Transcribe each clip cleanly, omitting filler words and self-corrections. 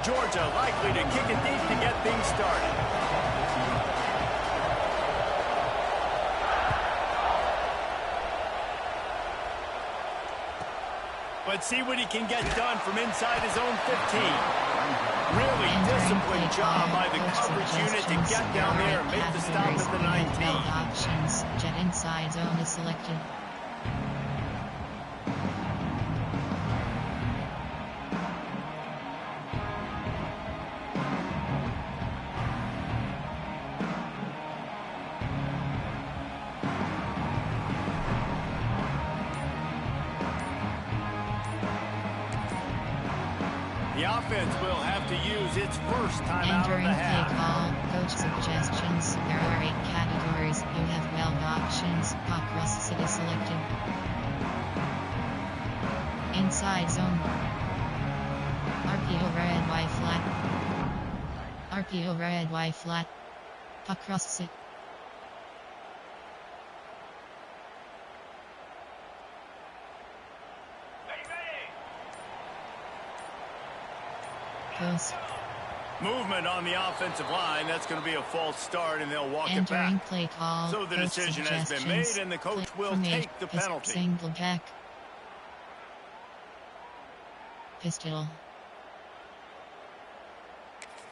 Georgia likely to kick it deep to get things started. Let's see what he can get done from inside his own 15. Really disciplined job by the coverage unit to get down there and make the stop at the 19. Options. Jet inside zone is selected. The offense will have to use its first timeout of the half. Play call. Coach suggestions. There are 8 categories. You have 12 options. Across city selected. Inside zone. RPO red Y flat. RPO red Y flat. Across city. Post. Movement on the offensive line. That's going to be a false start, and they'll walk it Entering back. play call. So the decision has been made, and the coach will take the penalty. Single back. Pistol.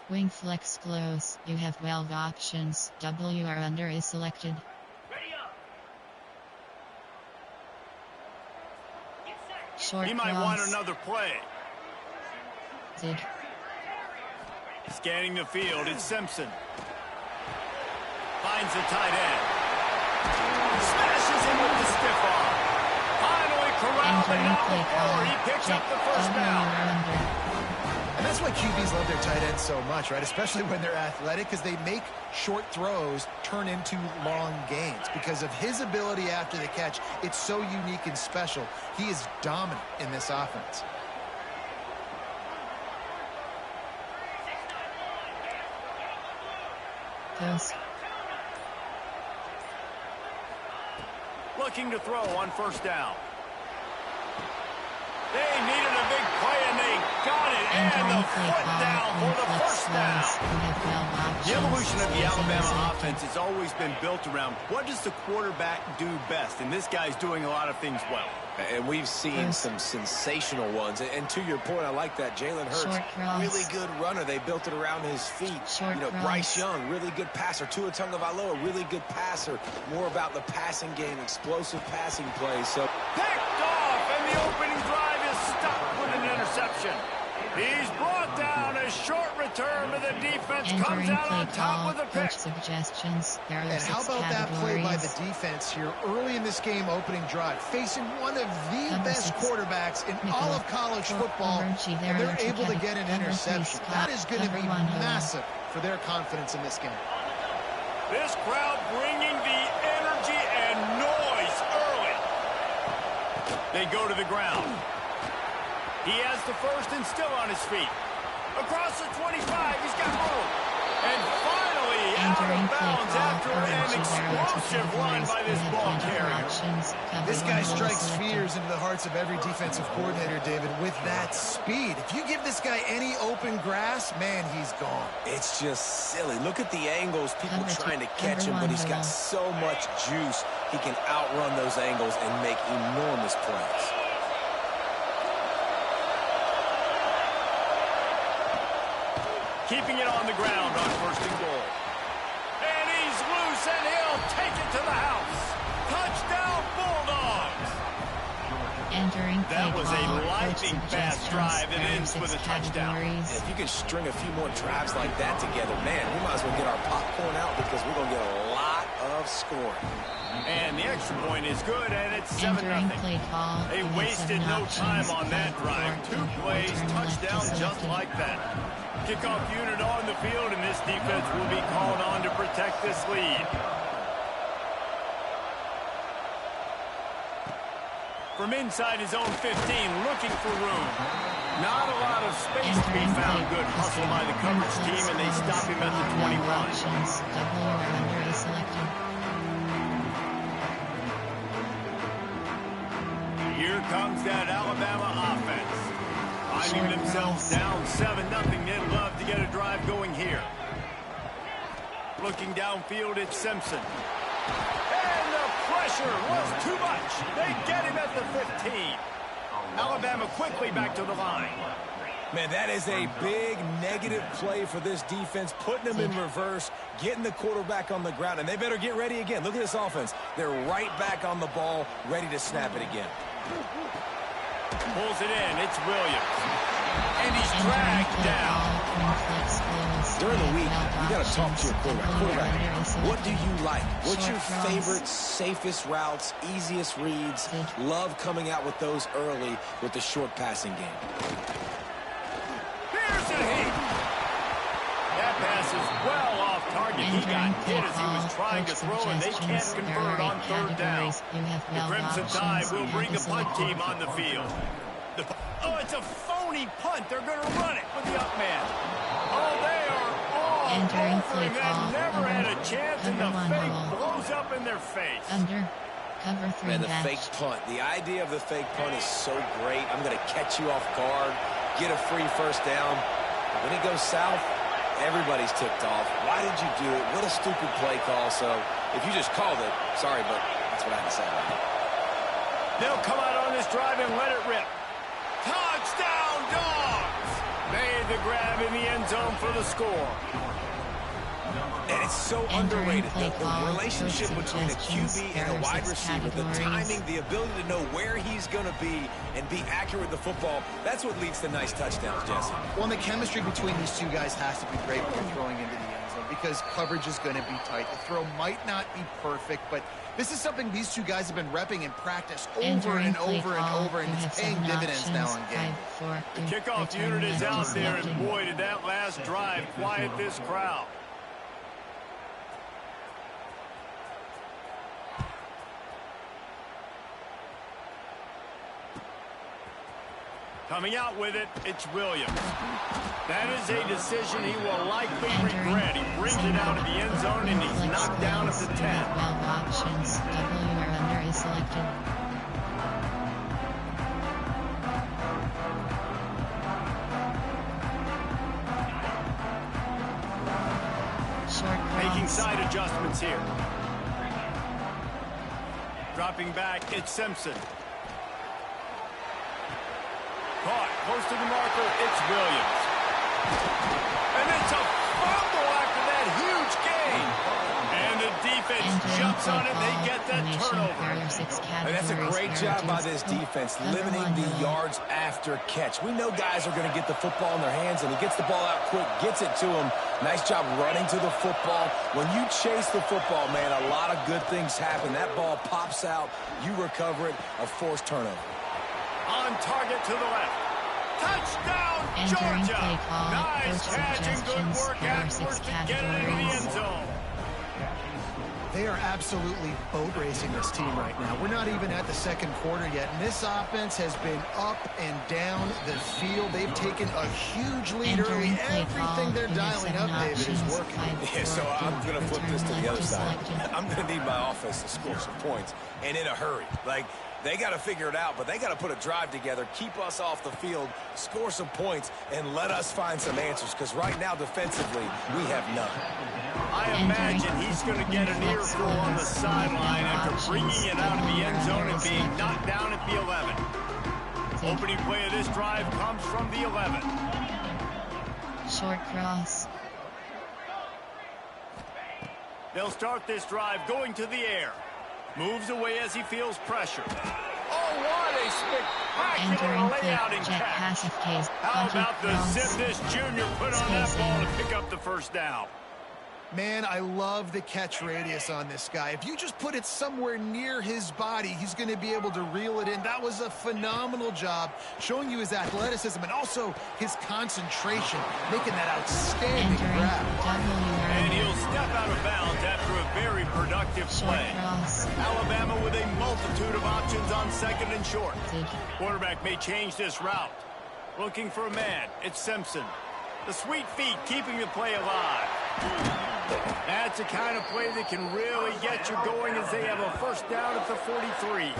Wing flex close. You have 12 options. WR under is selected. Short He might cross. want another play. Zig. Scanning the field, it's Simpson. Finds the tight end. Smashes him with the stiff arm. Finally corralled, but not before he picks up the first down. And that's why QBs love their tight ends so much, right? Especially when they're athletic, because they make short throws turn into long gains. Because of his ability after the catch, it's so unique and special. He is dominant in this offense. Post. Looking to throw on first down. They needed a big play, and they got it. And the foot down for the first down. The evolution of the Alabama offense has always been built around what does the quarterback do best, and this guy's doing a lot of things well. And we've seen some sensational ones. And to your point, I like that. Jalen Hurts, really good runner. They built it around his feet. Bryce Young, really good passer. Tua Tagovailoa, really good passer. More about the passing game, explosive passing plays. So picked off, and the opening drive is stopped with an interception. He's brought down. A short return, but the defense comes out on top with a pick. Suggestions. And how about that play by the defense here early in this game, opening drive, facing one of the best quarterbacks in all of college football, and they're able to get an interception. That is going to be massive for their confidence in this game. This crowd bringing the energy and noise early. They go to the ground. He has the first and still on his feet. Across the 25, he's got room. And finally, out of bounds after an explosive run by this ball carrier. This guy strikes fears into the hearts of every defensive coordinator, David, with that speed. If you give this guy any open grass, man, he's gone. It's just silly. Look at the angles, people trying to catch him, but he's got so much juice. He can outrun those angles and make enormous plays. Keeping it on the ground on first and goal. And he's loose, and he'll take it to the house. Touchdown, Bulldogs. That was a lightning fast drive that ends with a touchdown. If you can string a few more drives like that together, man, we might as well get our popcorn out because we're going to get a lot of scoring. And the extra point is good, and it's 7-0. They wasted no time on that drive. 2 plays, touchdown just like that. Kickoff unit on the field, and this defense will be called on to protect this lead. From inside his own 15, looking for room. Not a lot of space to be found. Good hustle by the coverage team, and they stop him at the 21. Here comes that Alabama offense. Finding themselves down 7-0. They'd love to get a drive going here. Looking downfield, it's Simpson. And the pressure was too much. They get him at the 15. Alabama quickly back to the line. Man, that is a big negative play for this defense, putting them in reverse, getting the quarterback on the ground, and they better get ready again. Look at this offense. They're right back on the ball, ready to snap it again. Pulls it in. It's Williams. And he's dragged down. During the week, you got to talk to your quarterback. What do you like? What's your favorite, safest routes, easiest reads? Love coming out with those early with the short passing game. Here's a heat. That pass is well off target. He got hit as he was trying to throw, and they can't convert on third down. The Crimson Tide will bring the punt team on the field. Oh, it's a phony punt. They're going to run it with the up man. Oh, they are all over him. They've never had a chance, and the fake blows up in their face. Cover 3 Man, the fake punt. The idea of the fake punt is so great. I'm going to catch you off guard, get a free first down. When it goes south, everybody's ticked off. Why did you do it? What a stupid play call. So if you just called it, sorry, but that's what I had to say about it. They'll come out on this drive and let it rip. Touchdown, Dogs! Made the grab in the end zone for the score. And it's so underrated, the relationship between a QB and a wide receiver, the timing, the ability to know where he's going to be and be accurate with the football, that's what leads to nice touchdowns, Jesse. Well, and the chemistry between these two guys has to be great when they're throwing into the end zone because coverage is going to be tight. The throw might not be perfect, but this is something these two guys have been repping in practice over and over and over, and it's paying dividends now in game. The kickoff unit is out there, and boy, did that last drive quiet this crowd. Coming out with it, it's Williams. That is a decision he will likely regret. He brings it out of the end zone, and he's knocked down at the 10. Options. W are under is selected. Short cross. Making side adjustments here. Dropping back, it's Simpson. Caught, close to the marker, it's Williams. And it's a fumble after that huge gain. And the defense jumps on it, they get that turnover. And that's a great job by this defense, limiting the yards after catch. We know guys are going to get the football in their hands, and he gets the ball out quick, gets it to him. Nice job running to the football. When you chase the football, man, a lot of good things happen. That ball pops out, you recover it, a forced turnover. On target to the left. Touchdown, Georgia! Nice catch and good work afterwards to get it into the end zone. They are absolutely boat racing this team right now. We're not even at the second quarter yet, and this offense has been up and down the field. They've taken a huge lead early. Everything they're dialing up, David, is working. Yeah, so I'm going to flip this to the other side. I'm going to need my offense to score some points, and in a hurry. Like, they got to figure it out, but they got to put a drive together, keep us off the field, score some points, and let us find some answers, because right now, defensively, we have none. I imagine he's going to get an earful on the sideline after bringing it out of the end zone and being knocked down at the 11. Opening play of this drive comes from the 11. Short cross. They'll start this drive going to the air. Moves away as he feels pressure. Oh, what a spectacular layout and catch. How about the zip this junior put on that ball to pick up the first down? Man, I love the catch radius on this guy. If you just put it somewhere near his body, he's going to be able to reel it in. That was a phenomenal job, showing you his athleticism and also his concentration, making that outstanding grab. And he'll step out of bounds after a very productive play. Alabama with a multitude of options on second and short. Quarterback may change this route. Looking for a man, it's Simpson. The sweet feet keeping the play alive. That's the kind of play that can really get you going as they have a first down at the 43.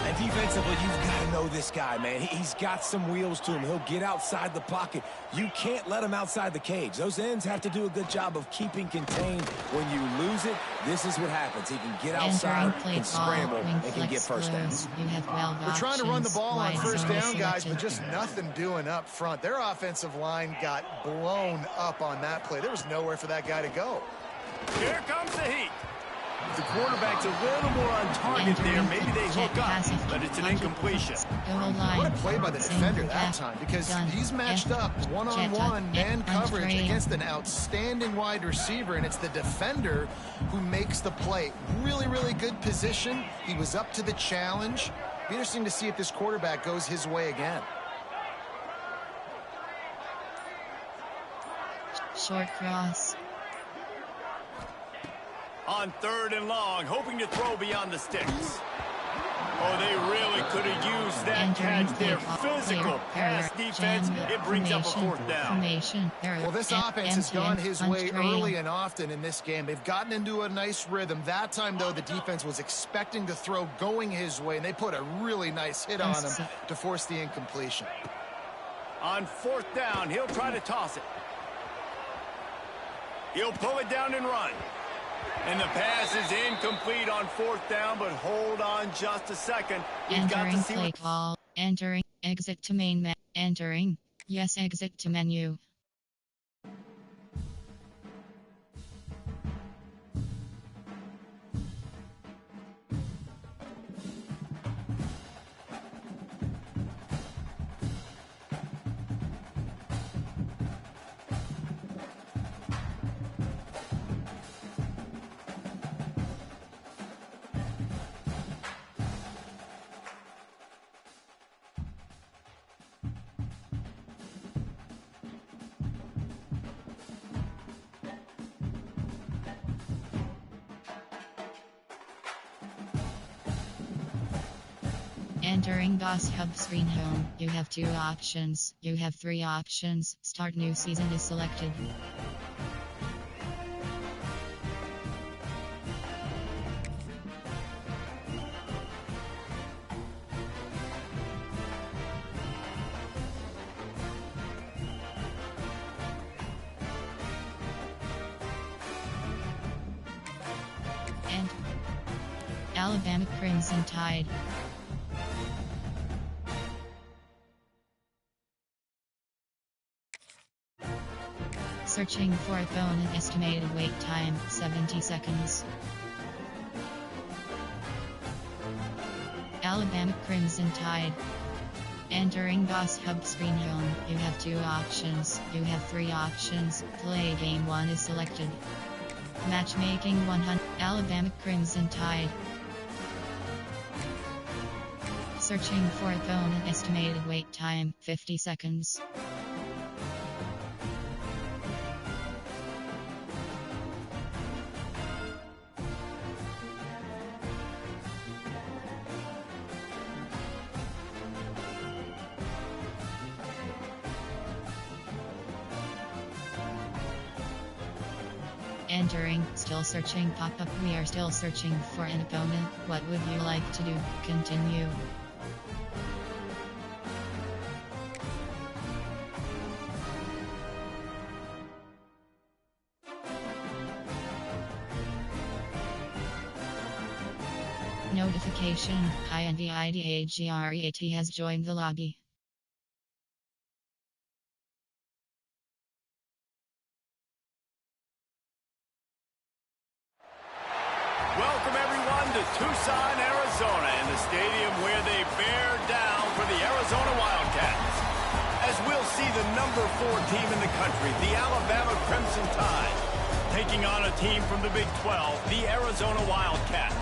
And defensively, you've got to know this guy, man. He's got some wheels to him. He'll get outside the pocket. You can't let him outside the cage. Those ends have to do a good job of keeping contained. When you lose it, this is what happens. He can get outside, can scramble, and can get first downs. They're trying to run the ball on first down, guys, but just nothing doing up front. Their offensive line got blown up on that play. There was nowhere for that guy to go. Here comes the heat. The quarterback's a little more on target there. Maybe they hook up, but it's an incompletion. What a play by the defender that time, because he's matched up one-on-one man coverage against an outstanding wide receiver, and it's the defender who makes the play. Really, really good position. He was up to the challenge. Be interesting to see if this quarterback goes his way again. Short cross. On 3rd and long, hoping to throw beyond the sticks. Oh, they really could have used that catch there. Physical pass defense. It brings up a 4th down. Well, this offense has gone his way early and often in this game. They've gotten into a nice rhythm. That time, though, the defense was expecting to throw going his way, and they put a really nice hit on him to force the incompletion. On 4th down, he'll try to toss it. He'll pull it down and run. And the pass is incomplete on 4th down, but hold on just a second. We've got to see play call. Entering. Exit to main menu. Entering. Yes, exit to menu. Entering DOS Hub screen home, you have 2 options. You have 3 options. Start new season is selected. And Alabama Crimson Tide. Searching for a phone and estimated wait time, 70 seconds. Alabama Crimson Tide. Entering DOS Hub screen home, you have 2 options. You have 3 options. Play game 1 is selected. Matchmaking 100. Alabama Crimson Tide. Searching for a phone and estimated wait time, 50 seconds. Entering, still searching pop-up. We are still searching for an opponent. What would you like to do? Continue. Notification, INDIDAGREAT has joined the lobby. Welcome everyone to Tucson, Arizona, in the stadium where they bear down for the Arizona Wildcats. As we'll see the number 4 team in the country, the Alabama Crimson Tide, taking on a team from the Big 12, the Arizona Wildcats.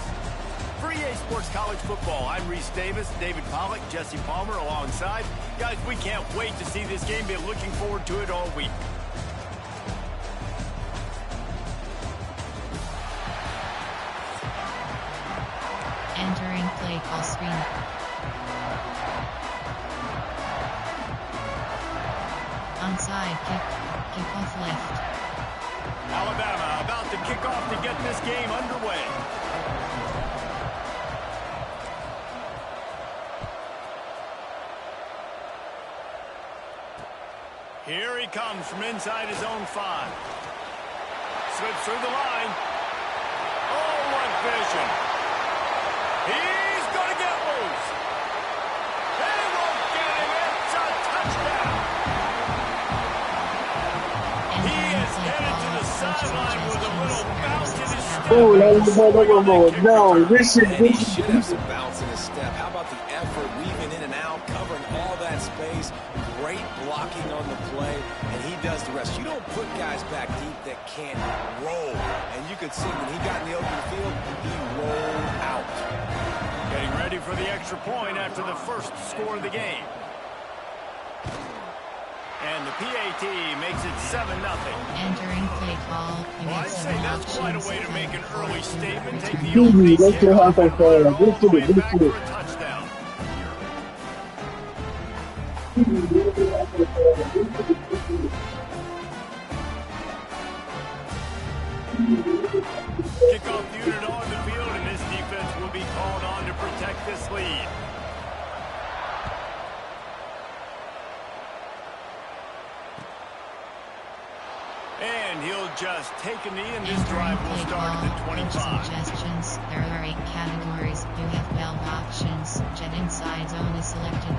For EA Sports College Football, I'm Reese Davis, David Pollack, Jesse Palmer alongside. Guys, we can't wait to see this game. Been looking forward to it all week. Entering play call screen. Onside kick. Kick off left. Alabama about to kick off to get this game underway. Here he comes from inside his own 5. Slips through the line. Oh, what vision. He's going to get loose. They won't get him. It's a touchdown. He is headed to the sideline with a little bounce in his step. No, this should have some bounce in his step. How about the effort, weaving in and out, covering all that space. Great blocking on the play, and he does the rest. You don't put guys back deep that can't roll. And you could see when he got in the open field, he rolled out. Getting ready for the extra point after the first score of the game. And the PAT makes it 7-0. Entering play call. Well, I'd say that's quite a way to make an early statement. Take the opening let's see how they play. Let's do it. back for a touchdown. Kickoff unit on the field, and this defense will be called on to protect this lead. And he'll just take a knee, and this drive will start at the 25. Suggestions. There are 8 categories. You have 12 options. Jet inside zone is selected.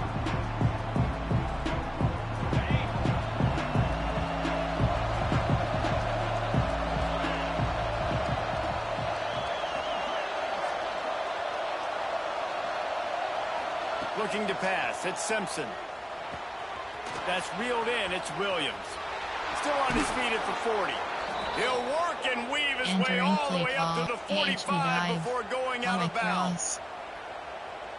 Looking to pass, it's Simpson. That's reeled in, it's Williams. Still on his feet at the 40. He'll work and weave his way all the way up to the 45 before going out of bounds.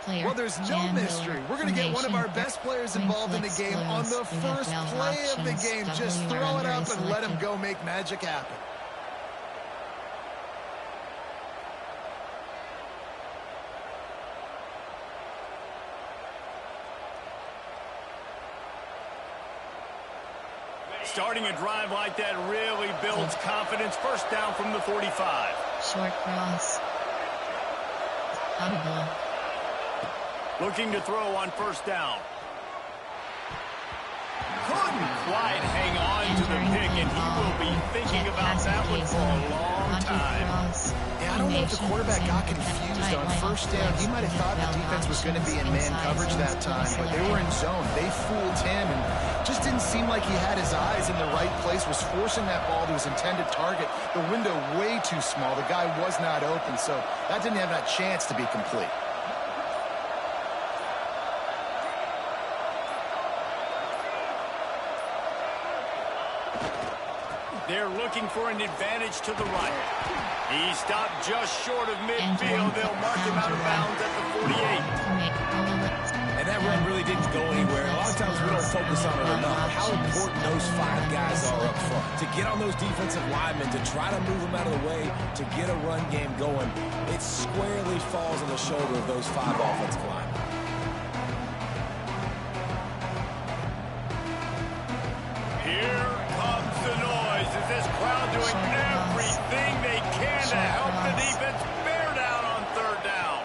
Well, there's no mystery. We're going to get one of our best players involved in the game on the first play of the game. Just throw it up and let him go make magic happen. Starting a drive like that really builds confidence. First down from the 45. Short cross. Audible. Looking to throw on first down. Couldn't quite hang on to the pick, and he will be thinking about that one for a long time. Yeah, I don't know if the quarterback got confused on first down. He might have thought the defense was going to be in man coverage that time, but they were in zone. They fooled him and just didn't seem like he had his eyes in the right place, was forcing that ball to his intended target. The window way too small. The guy was not open, so that didn't have that chance to be complete. They're looking for an advantage to the right. He stopped just short of midfield. They'll mark him out of bounds at the 48. And that run really didn't go anywhere. A lot of times we don't focus on it enough. How important those 5 guys are up front. To get on those defensive linemen, to try to move them out of the way, to get a run game going, it squarely falls on the shoulder of those 5 offensive linemen. Here comes the noise. Is this crowd doing everything they can to help the defense bear down on third down?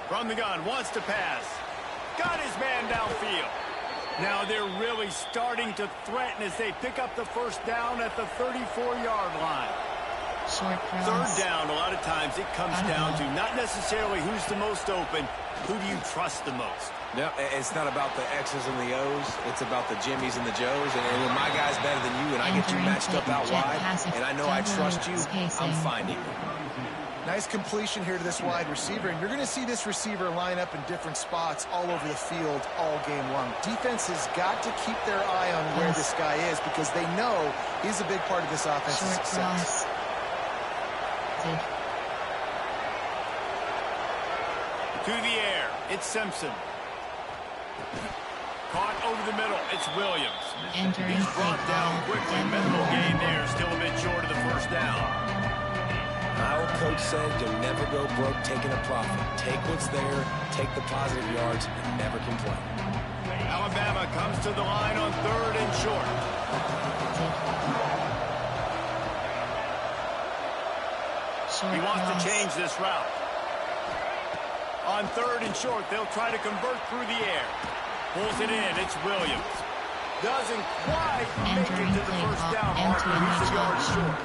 From the gun, wants to pass. Got his man downfield. Now they're really starting to threaten as they pick up the first down at the 34-yard line. Third down, a lot of times it comes down to not necessarily who's the most open, who do you trust the most? No, it's not about the X's and the O's. It's about the Jimmies and the Joes. And when my guy's better than you and I get you matched up out wide, and I know I trust you, I'm finding you. Nice completion here to this wide receiver, and you're going to see this receiver line up in different spots all over the field all game long. Defense has got to keep their eye on where this guy is because they know he's a big part of this offense's success. To the air, it's Simpson. Caught over the middle, it's Williams. He's brought down quickly. Minimal gain there, still a bit short of the first down. My old coach said you'll never go broke taking a profit. Take what's there, take the positive yards, and never complain. Alabama comes to the line on third and short. He wants to change this route. On 3rd and short, they'll try to convert through the air. Pulls it in. It's Williams. Doesn't quite make it to the first down marker. He's a yard short.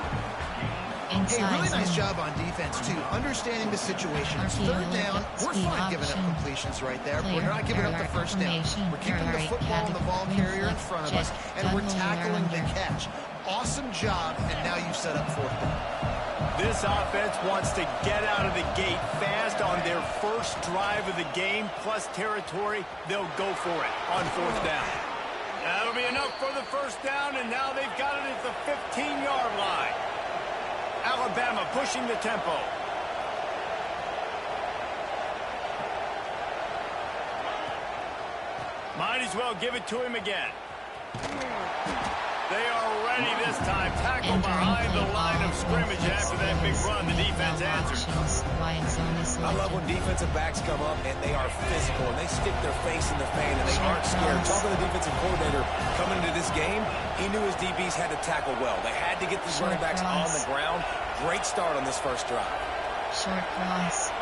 Hey, really nice job on defense, too. Understanding the situation. It's 3rd down. We're fine giving up completions right there. We're not giving up the first down. We're keeping the football and the ball carrier in front of us, and we're tackling the catch. Awesome job, and now you've set up 4th down. This offense wants to get out of the gate fast on their first drive of the game, plus territory. They'll go for it on 4th down. That'll be enough for the first down, and now they've got it at the 15-yard line. Alabama pushing the tempo. Might as well give it to him again. They are ready this time. Tackle behind the line of scrimmage after that big run. The defense answers. I love when defensive backs come up and they are physical and they stick their face in the fan and they aren't scared. Talking to the defensive coordinator coming into this game, he knew his DBs had to tackle well. They had to get these running backs on the ground. Great start on this first drive. Short cross.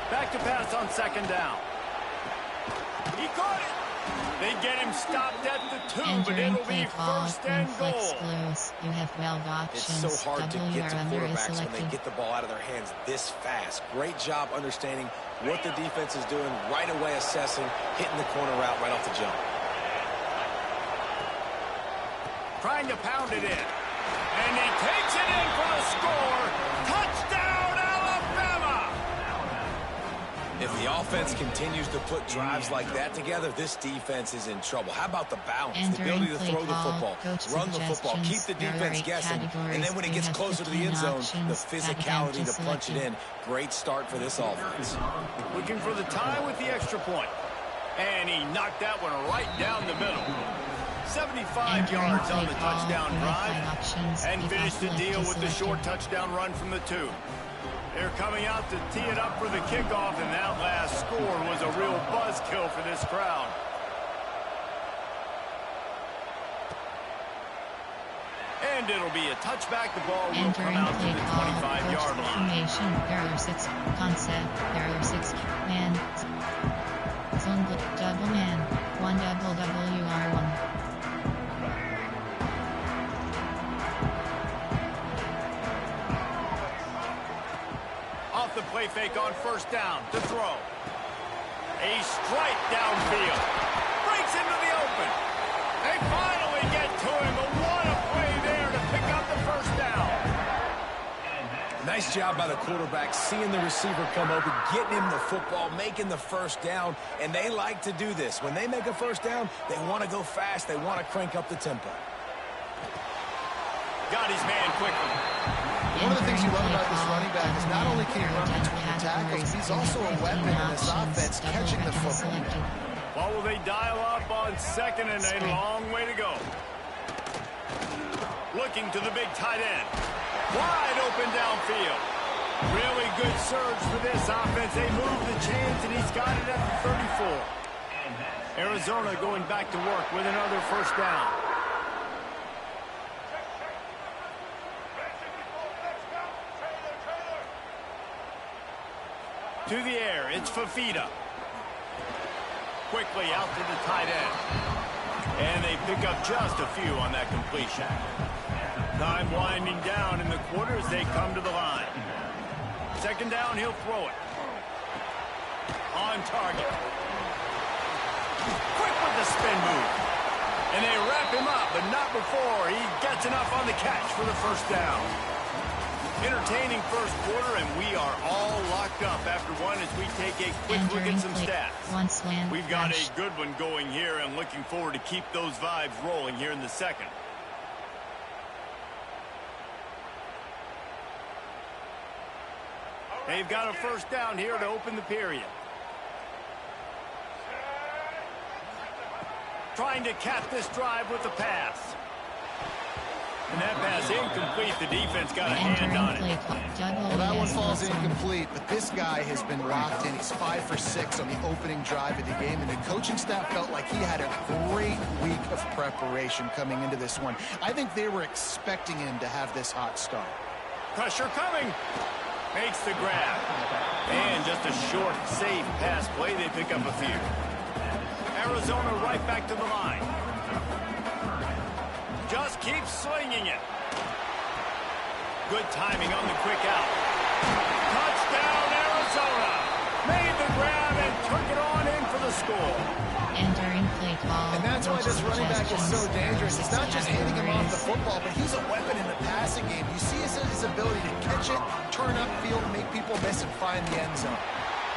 Back to pass on 2nd down. He caught it. They get him stopped at the 2, but it'll be 1st and goal. You have 12 options. It's so hard to get to quarterbacks when they get the ball out of their hands this fast. Great job understanding what the defense is doing, right away assessing, hitting the corner route right off the jump. Trying to pound it in. And he takes it in for the score. Touchdown, Alabama! If the offense continues to put drives like that together, this defense is in trouble. How about the balance, the ability to throw the football, run the football, keep the defense guessing, and then when it gets closer to the end zone, the physicality to punch it in. Great start for this offense. Looking for the tie with the extra point. And he knocked that one right down the middle. 75 yards on the touchdown drive. And finished the deal with the short touchdown run from the 2. They're coming out to tee it up for the kickoff, and that last score was a real buzzkill for this crowd. And it'll be a touchback. The ball will come out to the 25-yard line. Error 6, concept, error 6, man. Zone double man, 1 double WR1. The play fake on 1st down to throw. A strike downfield. Breaks into the open. They finally get to him, but what a play there to pick up the 1st down. Nice job by the quarterback, seeing the receiver come open, getting him the football, making the 1st down, and they like to do this. When they make a 1st down, they want to go fast. They want to crank up the tempo. Got his man quickly. One of the things you love about this running back is not only can he run between the tackles, he's also a weapon in this offense, catching the football. Well, will they dial up on 2nd and a long way to go? Looking to the big tight end. Wide open downfield. Really good surge for this offense. They move the chains, and he's got it at the 34. Arizona going back to work with another 1st down. To the air, it's Fafita. Quickly out to the tight end. And they pick up just a few on that completion. Time winding down in the quarter as they come to the line. 2nd down, he'll throw it. On target. Quick with the spin move. And they wrap him up, but not before he gets enough on the catch for the 1st down. Entertaining first quarter, and we are all locked up after one as we take a quick look at some stats. We've got a good one going here, and looking forward to keep those vibes rolling here in the 2nd. They've got a 1st down here to open the period. Trying to cap this drive with the pass. And that pass incomplete. The defense got a hand on it. Well, that one falls incomplete, but this guy has been locked in. He's 5 for 6 on the opening drive of the game, and the coaching staff felt like he had a great week of preparation coming into this one. I think they were expecting him to have this hot start. Pressure coming. Makes the grab. And just a short, safe pass play. They pick up a few. Arizona right back to the line. Just keeps slinging it. Good timing on the quick out. Touchdown, Arizona. Made the grab and took it on in for the score. Entering play call. And that's why this running back is so dangerous. It's not just handing him off the football, but he's a weapon in the passing game. You see his ability to catch it, turn upfield, make people miss, and find the end zone.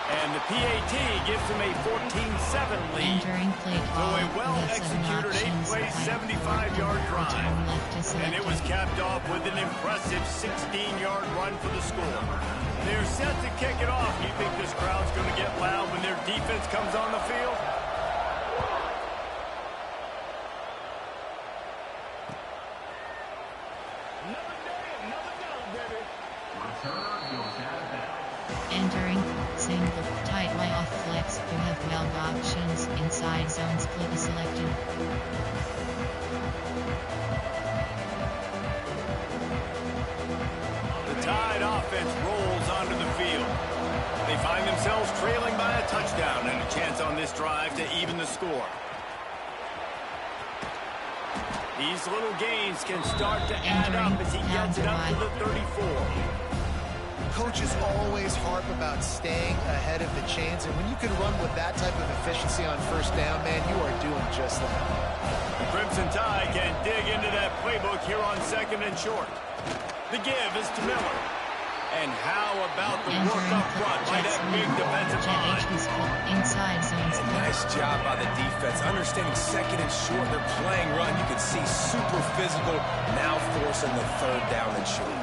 And the PAT gives them a 14-7 lead. Entering play call. So a well-executed 8-play, 75-yard drive. And it was capped off with an impressive 16-yard run for the score. They're set to kick it off. You think this crowd's going to get loud when their defense comes on the field? Entering single tight Y off flex. You have 12 options. Inside zone split is selected. The Tide offense rolls onto the field. They find themselves trailing by a touchdown and a chance on this drive to even the score. These little gains can start to add up as he gets it up to the 34. Coaches always harp about staying ahead of the chains, and when you can run with that type of efficiency on first down, man, you are doing just that. The Crimson Tide can dig into that playbook here on second and short. The give is to Miller. And how about the work up front by that big defensive line? Inside zone split. Nice job by the defense. Understanding second and short, they're playing run. You can see super physical, now forcing the third down and short.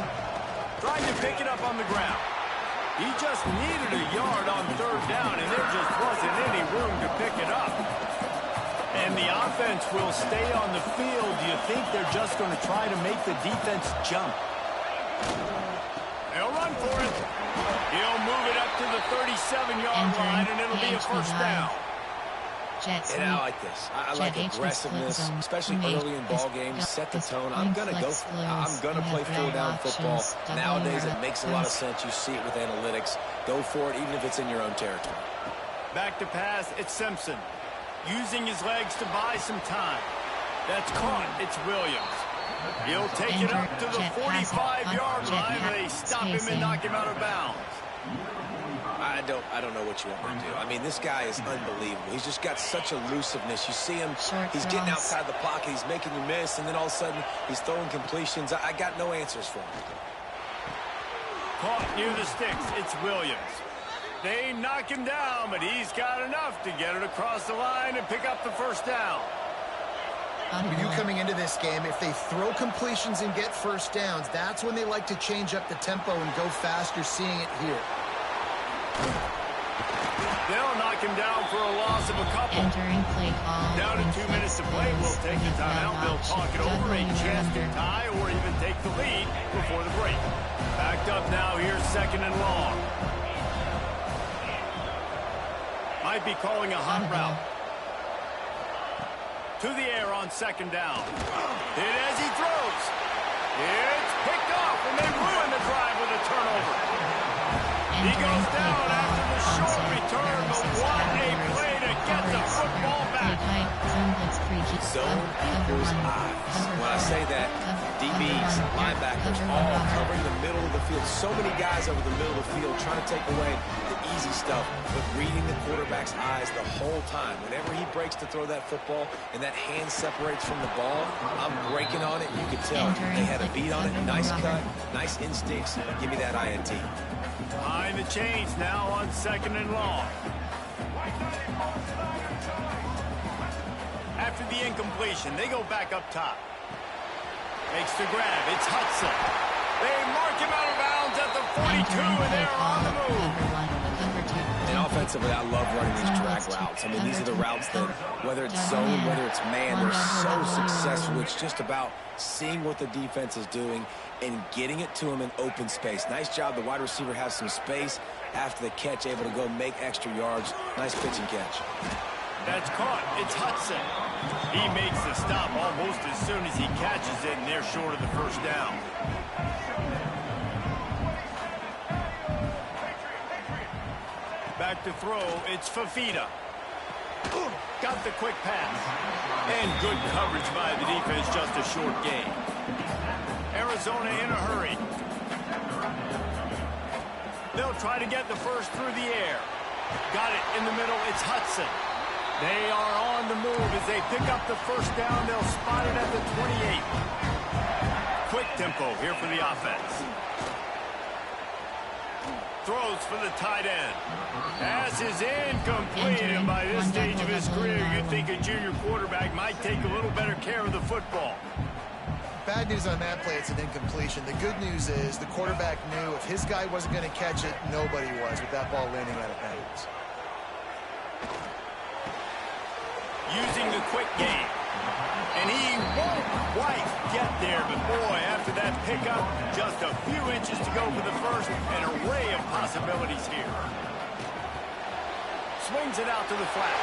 Trying to pick it up on the ground. He just needed a yard on third down, and there just wasn't any room to pick it up. And the offense will stay on the field. Do you think they're just going to try to make the defense jump? They'll run for it. He'll move it up to the 37-yard line, and it'll be a first down. And I like this. I like aggressiveness, especially early in ball games. Set the tone. I'm going to go for it. I'm going to play full-down football. Nowadays, it makes a lot of sense. You see it with analytics. Go for it, even if it's in your own territory. Back to pass, it's Simpson. Using his legs to buy some time. That's caught. It's Williams. He'll take it up to the 45-yard line. They stop him and knock him out of bounds. I don't know what you want to do. I mean, this guy is unbelievable. He's just got such elusiveness. You see him, he's getting outside the pocket, he's making you miss, and then all of a sudden, he's throwing completions. I got no answers for him. Caught near the sticks, it's Williams. They knock him down, but he's got enough to get it across the line and pick up the first down. For you coming into this game, if they throw completions and get first downs, that's when they like to change up the tempo and go faster, seeing it here. They'll knock him down for a loss of a couple. Entering play call. Down to 2 minutes to play. We'll take the timeout. They'll talk it over, a chance to tie or even take the lead before the break. Backed up now. Here's second and long. Might be calling a hot route. To the air on second down. And as he throws, it's picked off, and they ruin the drive with a turnover. He goes down after the short return, but what a play to get the football back. Zone equals eyes. When I say that, DBs, linebackers, all covering the middle of the field. So many guys over the middle of the field trying to take away the easy stuff, but reading the quarterback's eyes the whole time. Whenever he breaks to throw that football and that hand separates from the ball, I'm breaking on it. You can tell they had a beat on it. Nice cut, nice instincts. Give me that INT. Behind the chains now on second and long. After the incompletion, they go back up top. Makes the grab. It's Hudson. They mark him out of bounds at the 42, and they're on the move. And offensively, I love running these drag routes. I mean, these are the routes that, whether it's zone, whether it's man, they're so successful. It's just about seeing what the defense is doing and getting it to him in open space. Nice job. The wide receiver has some space after the catch, able to go make extra yards. Nice pitch and catch. That's caught. It's Hudson. He makes the stop almost as soon as he catches it, and they're short of the first down. Back to throw, it's Fafita. Got the quick pass. And good coverage by the defense, just a short gain. Arizona in a hurry. They'll try to get the first through the air. Got it in the middle, it's Hudson. They are on the move as they pick up the first down. They'll spot it at the 28. Quick tempo here for the offense. Throws for the tight end. Pass is incomplete, and by this stage of his career, you'd think a junior quarterback might take a little better care of the football. Bad news on that play, it's an incompletion. The good news is the quarterback knew if his guy wasn't going to catch it, nobody was with that ball landing out of bounds. Using the quick game. And he won't quite get there, but boy, after that pickup, just a few inches to go for the first. An array of possibilities here. Swings it out to the flat.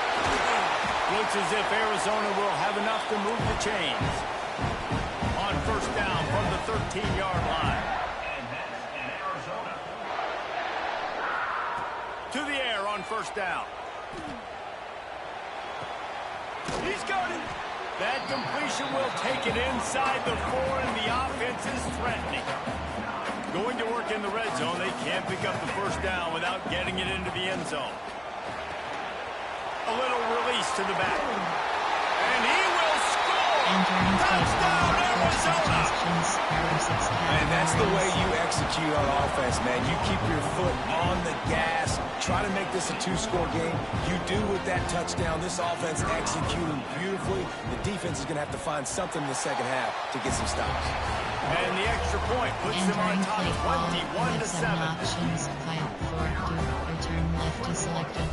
Looks as if Arizona will have enough to move the chains. On first down from the 13-yard line. To the air on first down. He's got it. That completion will take it inside the 4, and the offense is threatening. Going to work in the red zone. They can't pick up the first down without getting it into the end zone. A little release to the back. And he will score! Touchdown, Arizona! And that's the way you execute on offense, man. You keep your foot on the gas. Try to make this a 2-score game. You do with that touchdown. This offense executing beautifully. The defense is going to have to find something in the second half to get some stops. And the extra point puts them on top 21-7. Options 5-4 return left is selected.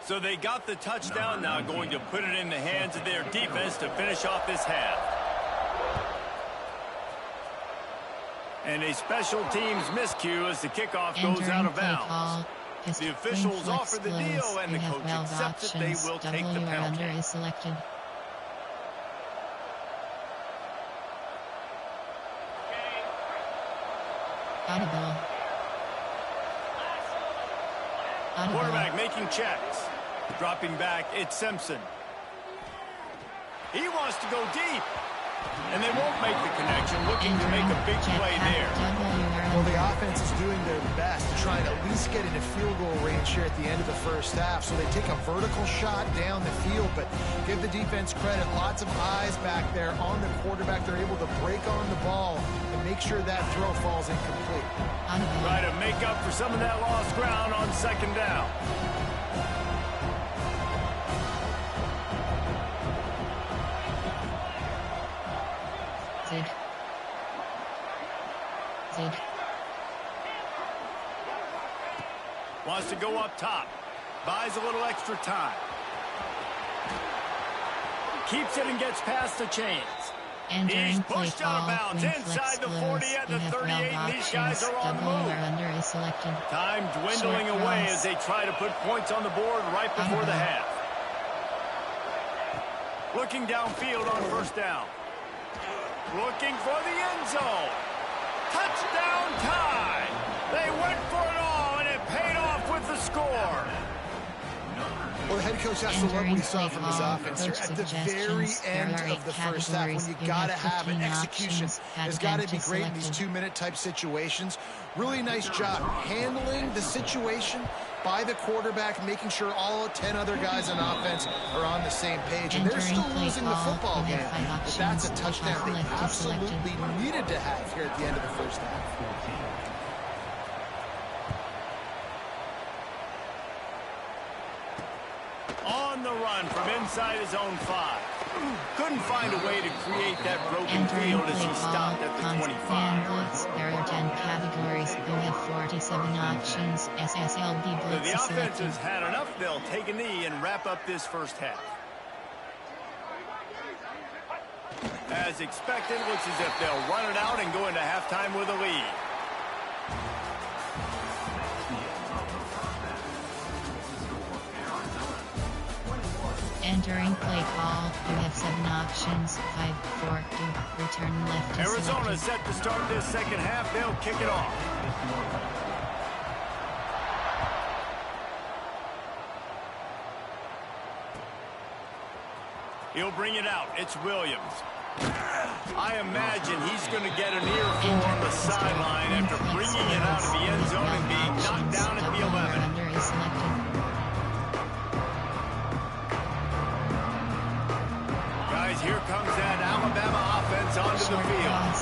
So they got the touchdown, now going to put it in the hands of their defense to finish off this half. And a special teams miscue as the kickoff goes out of bounds. The officials offer the deal, and the coach accepts it. They will take the penalty. Is selected. Audible. Quarterback making checks. Dropping back, it's Simpson. He wants to go deep. And they won't make the connection, looking to make a big play there. Well, the offense is doing their best to try and at least get into field goal range here at the end of the first half. So they take a vertical shot down the field, but give the defense credit. Lots of eyes back there on the quarterback. They're able to break on the ball and make sure that throw falls incomplete. Try to make up for some of that lost ground on second down. Zig. Wants to go up top. Buys a little extra time. Keeps it and gets past the chains. He's pushed out of bounds inside the 40 at the 38, and these guys are on the move. Time dwindling away as they try to put points on the board right before the half. Looking downfield on first down. Looking for the end zone. Touchdown tie. They went for it all, and it paid off with the score. Well, the head coach has to love what he saw from his offense here at the very end of the first half. When you got to have it, execution has got to be great in these 2-minute type situations. Really nice job handling the situation by the quarterback, making sure all 10 other guys on offense are on the same page. And they're still losing the football game, but that's a touchdown they absolutely needed to have here at the end of the first half. On the run from inside his own 5. Couldn't find a way to create that broken field as he stopped at the 25. There are 10 categories. You have 47 options. SSLB blitz. The offense has had enough. They'll take a knee and wrap up this first half. As expected, looks as if they'll run it out and go into halftime with a lead. Entering play call, you have 7 options. 5, 4, 2, return left. Arizona set to start this second half. They'll kick it off. He'll bring it out. It's Williams. I imagine he's going to get an earful on the sideline after bringing it out of the end zone and being knocked down at the 11. Guys, here comes that Alabama offense onto the field.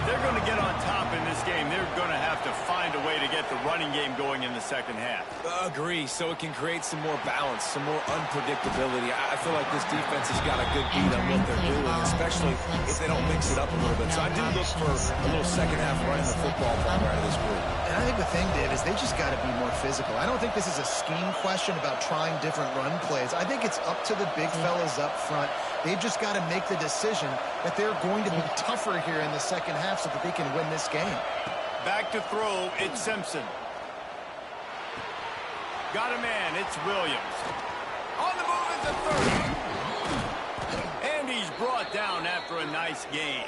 They're going to get on top in this game. They're going to have to find a way to get the running game going in the second half. Agree, so it can create some more balance, some more unpredictability. I feel like this defense has got a good beat on what they're doing, especially if they don't mix it up a little bit. So I do look for a little second half running the football ball out of this group. And I think the thing, Dave, is they just got to be more physical. I don't think this is a scheme question about trying different run plays. I think it's up to the big fellas up front. They've just got to make the decision that they're going to be tougher here in the second half so that they can win this game. Back to throw, it's Simpson. Got a man, it's Williams. On the move at the 30. And he's brought down after a nice gain.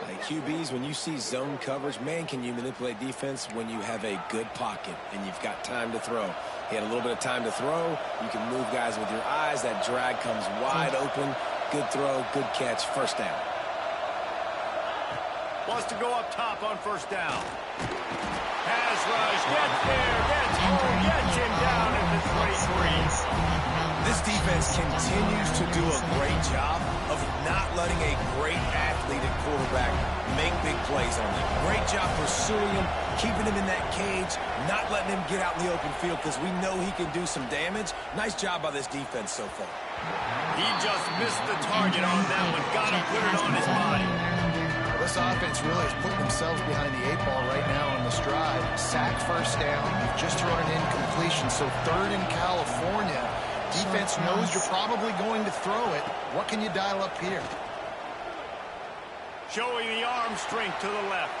Like QBs, when you see zone coverage, man, can you manipulate defense when you have a good pocket and you've got time to throw. He had a little bit of time to throw. You can move guys with your eyes. That drag comes wide open. Good throw, good catch, first down. Wants to go up top on first down. Pass rush, gets there, gets home, gets him down at the 23. This defense continues to do a great job of not letting a great athlete at quarterback make big plays on them. Great job pursuing him, keeping him in that cage, not letting him get out in the open field because we know he can do some damage. Nice job by this defense so far. He just missed the target on that one. Got to put it on his body. This offense really is putting themselves behind the 8 ball right now on this drive. Sack first down. You've just thrown an incompletion, so 3rd in California. Defense knows you're probably going to throw it. What can you dial up here? Showing the arm strength to the left.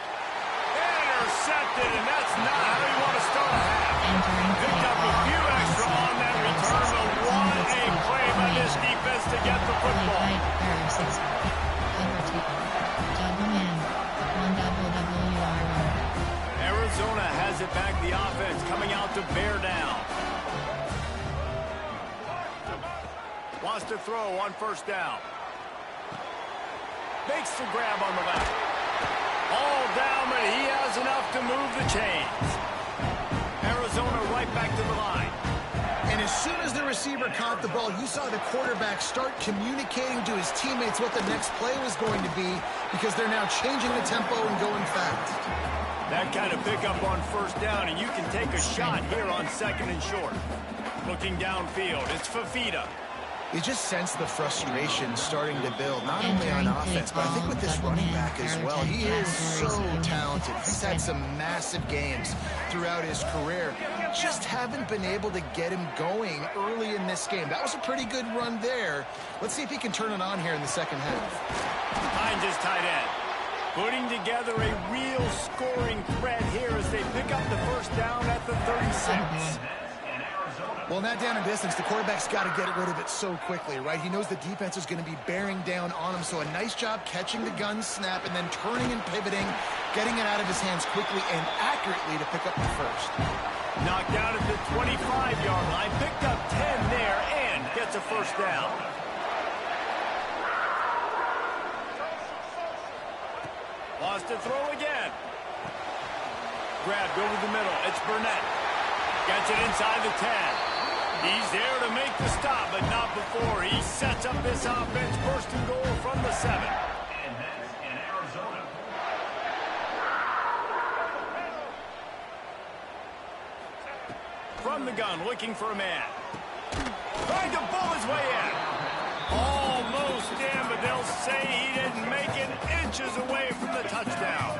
Intercepted, and that's not how you want to start a half. Picked up a few extra on that return, but what a play by this defense to get the football. Arizona has it back, the offense coming out to bear down. Wants to throw on first down. Makes the grab on the left. All down, but he has enough to move the chains. Arizona right back to the line. And as soon as the receiver caught the ball, you saw the quarterback start communicating to his teammates what the next play was going to be because they're now changing the tempo and going fast. That kind of pickup on first down, and you can take a shot here on 2nd and short. Looking downfield, it's Fafita. You just sense the frustration starting to build, not only on offense, but I think with this running back as well. He is so talented. He's had some massive games throughout his career. Just haven't been able to get him going early in this game. That was a pretty good run there. Let's see if he can turn it on here in the second half. Behind his tight end. Putting together a real scoring threat here as they pick up the first down at the 36. Well, in that down and distance, the quarterback's got to get rid of it so quickly, right? He knows the defense is going to be bearing down on him, so a nice job catching the gun snap and then turning and pivoting, getting it out of his hands quickly and accurately to pick up the first. Knocked out at the 25-yard line, picked up 10 there and gets a first down. Wants to throw again. Grabbed over the middle. It's Burnett. Gets it inside the 10. He's there to make the stop, but not before. He sets up this offense, first and goal from the 7. And that's in Arizona. From the gun, looking for a man. Trying to bull his way in. Almost in, but they'll say he didn't make it, inches away from the touchdown.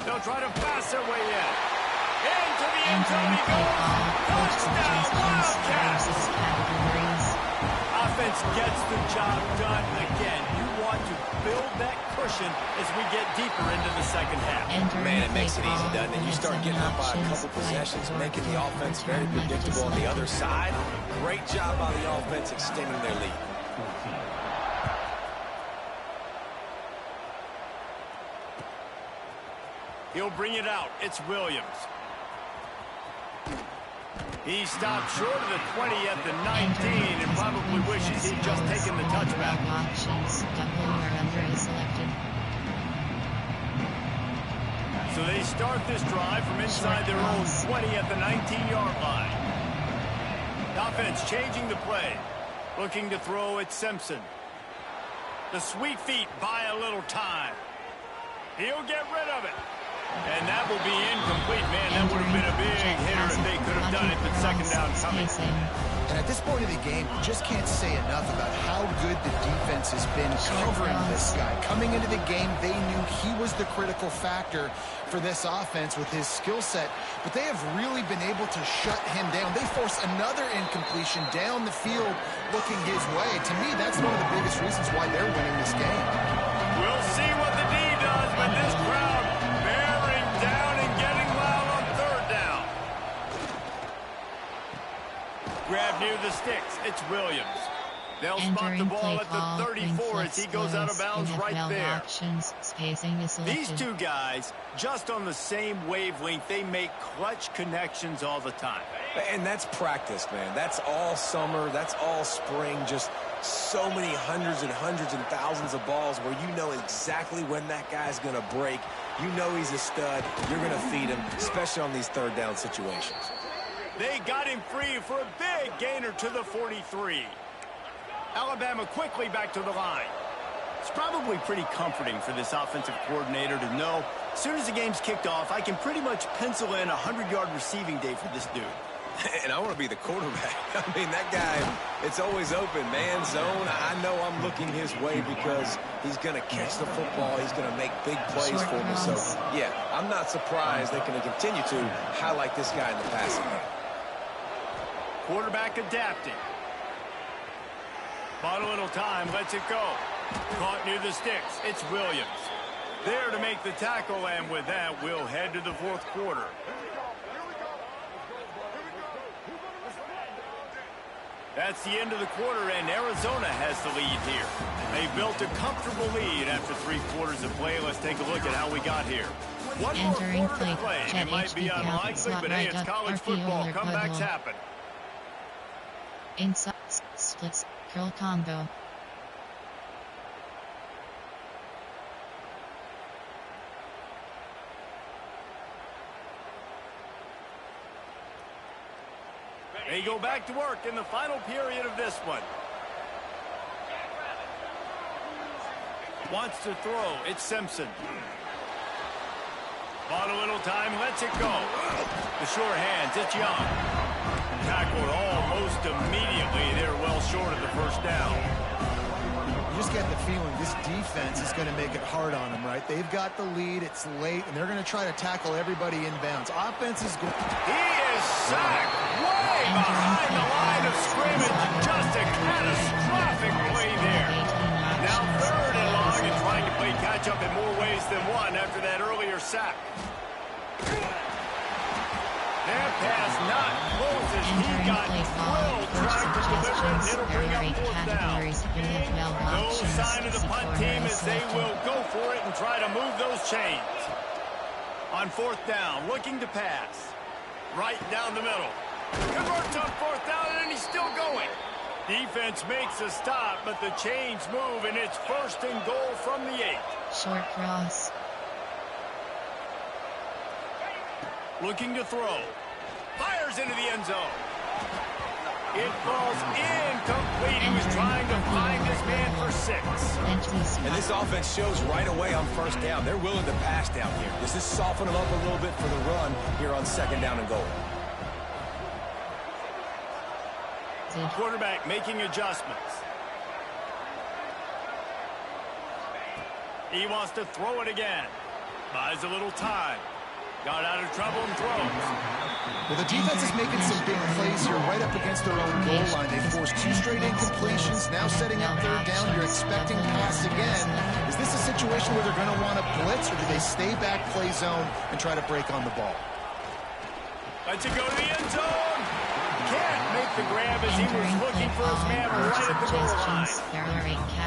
They'll try to pass their way in. Into the end zone he goes. Touchdown, Wildcats. defense gets the job done. Again, you want to build that cushion as we get deeper into the second half. Man, it makes it easy, doesn't it? You start getting up by a couple possessions, making the offense very predictable on the other side. Great job by the offense extending their lead. He'll bring it out. It's Williams. He stopped short of the 20 at the 19 and probably wishes he'd just taken the touchback. Options, double or under is selected. So they start this drive from inside their own 20 at the 19-yard line. The offense changing the play. Looking to throw at Simpson. The sweet feet buy a little time. He'll get rid of it. And that will be incomplete. Man, that would have been a big hitter if they could have done it, but second down coming. And at this point of the game, you just can't say enough about how good the defense has been covering this guy. Coming into the game, they knew he was the critical factor for this offense with his skill set, but they have really been able to shut him down. They force another incompletion down the field looking his way. To me, that's one of the biggest reasons why they're winning this game. We'll see what the D does, but this crowd bearing down and getting loud on third down. Grab near the sticks. It's Williams. They'll spot the ball at the 34 as he goes out of bounds right there. Options, spacing is selected. These two guys, just on the same wavelength, they make clutch connections all the time. And that's practice, man. That's all summer. That's all spring. Just so many hundreds and thousands of balls where you know exactly when that guy's going to break. You know he's a stud. You're going to feed him, especially on these third down situations. They got him free for a big gainer to the 43. Alabama quickly back to the line. It's probably pretty comforting for this offensive coordinator to know as soon as the game's kicked off, I can pretty much pencil in a 100-yard receiving day for this dude. And I want to be the quarterback. I mean, that guy, it's always open, man, zone. I know I'm looking his way because he's going to catch the football. He's going to make big plays for me. So, yeah, I'm not surprised they're going to continue to highlight this guy in the passing game. Quarterback adapting. Bought a little time, lets it go. Caught near the sticks. It's Williams. There to make the tackle, and with that, we'll head to the fourth quarter. That's the end of the quarter, and Arizona has the lead here. They built a comfortable lead after 3 quarters of play. Let's take a look at how we got here. One more quarter to play. It might be unlikely, but hey, it's college football. Comebacks happen. Inside splits, curl combo. They go back to work in the final period of this one. Wants to throw. It's Simpson. Bought a little time, lets it go. The sure hands, it's Young. Tackled almost immediately. They're well short of the first down. You just get the feeling this defense is going to make it hard on them, right? They've got the lead, it's late, and they're going to try to tackle everybody inbounds. Offense is going... He is sacked way behind the line of scrimmage. Just a catastrophic play there. Now third and long and trying to play catch-up in more ways than one after that earlier sack. That pass not close as he got drilled trying to deliver it, and it'll bring up fourth down. No sign of the punt team as they will go for it and try to move those chains. On fourth down, looking to pass. Right down the middle. Converts on fourth down, and he's still going. Defense makes a stop, but the chains move, and it's first and goal from the 8. Short cross. Looking to throw. Fires into the end zone. It falls incomplete. He was trying to find his man for 6. And this offense shows right away on first down. They're willing to pass down here. Does this soften them up a little bit for the run here on second down and goal? The quarterback making adjustments. He wants to throw it again. Buys a little time. Got out of trouble and throws. Well, the defense is making some big plays here right up against their own goal line. They forced 2 straight incompletions. Now setting up 3rd down, you're expecting pass again. Is this a situation where they're going to want to blitz, or do they stay back, play zone, and try to break on the ball? Lets it go to the end zone. Can't make the grab as he was looking for his man right at the goal line.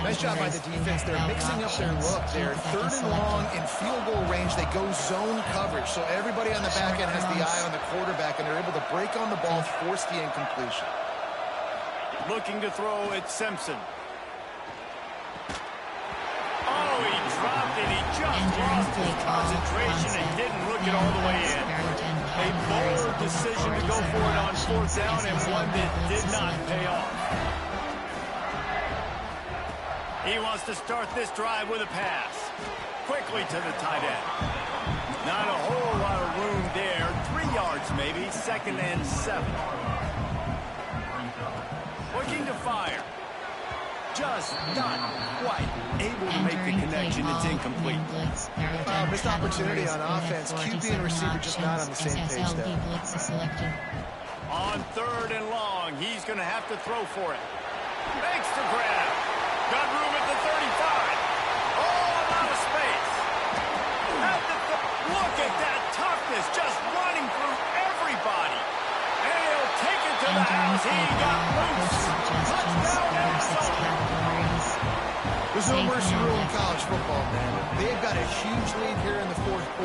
Nice job by the defense. They're mixing up their look. They're 3rd and long in field goal range. They go zone coverage. So everybody on the back end has the eye on the quarterback, and they're able to break on the ball, force the incompletion. Looking to throw at Simpson. Oh, he dropped it. He just lost his concentration and didn't look it all the way in. A bold decision to go for it on 4th down, and one that did not pay off. He wants to start this drive with a pass. Quickly to the tight end. Not a whole lot of room there. 3 yards maybe. 2nd and 7. Looking to fire. Just not quite able to make the connection. It's incomplete. Missed opportunity on offense. QB and receiver just not on the same page there. On 3rd and long, he's going to have to throw for it. Makes the grab. Got room at the 35. Oh, a lot of space. Look at that toughness, just running through everybody. And he'll take it to the house. He got loose. Touchdown, Arizona. There's no mercy rule in college football, man. They've got a huge lead here in the 4th quarter.